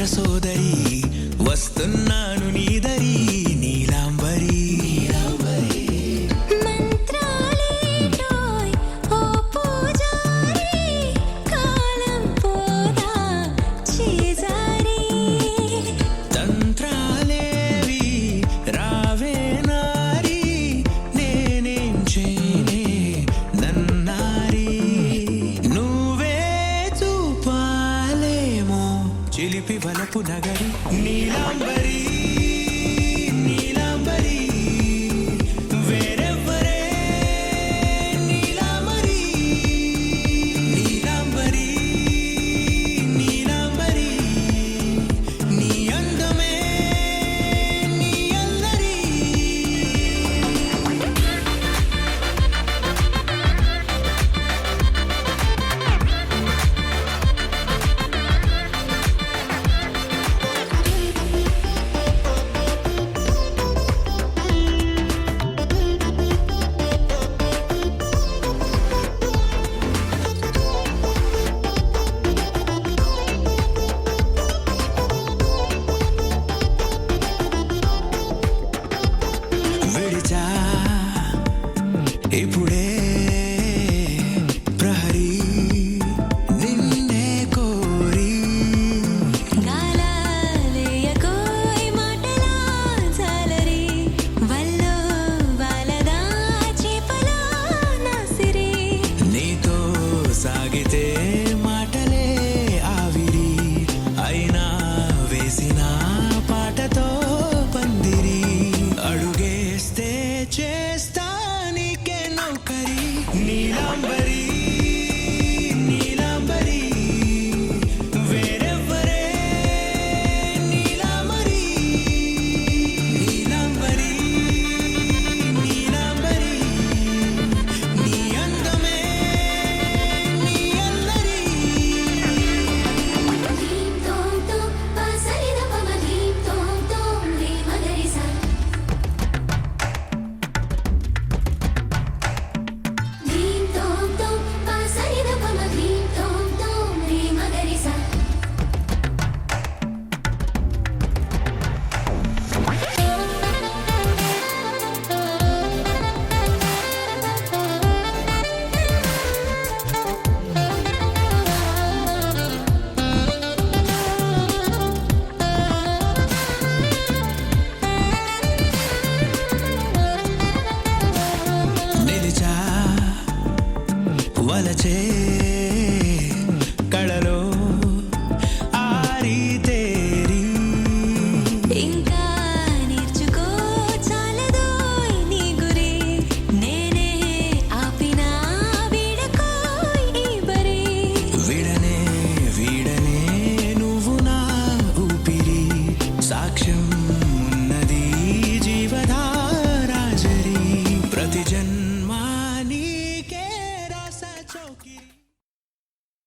సోదరి వస్తున్నాను నీదరి నీలాంబరి మంత్రాలేటోయ్ ఓ పూజారి కాలం పోదా చేజారి తంత్రాలేవి రావే నారి నేనేం చేయనే నన్నారి నువ్వే చూపాలేమో చిలిపి వలపు నగరి నీలాంబరి నీలాంబరి వేరెవ్వరే నీలాంబరి నీలాంబరి నీలాంబరి నీ అందమే నీ అల్లరి విడిచా ఇప్పుడే ప్రహరీ నిన్నే కోరి గాలాలేయకోయ్ మాటలా జాలరి వల్లో వాలదా చేపలా నాసిరి నీతో సాగితే మాటలే ఆవిరి అయినా వేసిన పాటతో పందిరి అడుగేస్తే చేస్తా నీకే నౌకరి నీలాంబరి నీలాంబరి వేరెవ్వరే నీలాంబరి నీలాంబరి నీలాంబరి నీ అందమే నీ అల్లరి ధీం తోం తోం పాసరిద పమ ధీం తోం తోం రే మగరిసా ధీం తోం తోం పాసరిద పమ ధీం తోం తోం రే మగరిసా నిలిచా వలచే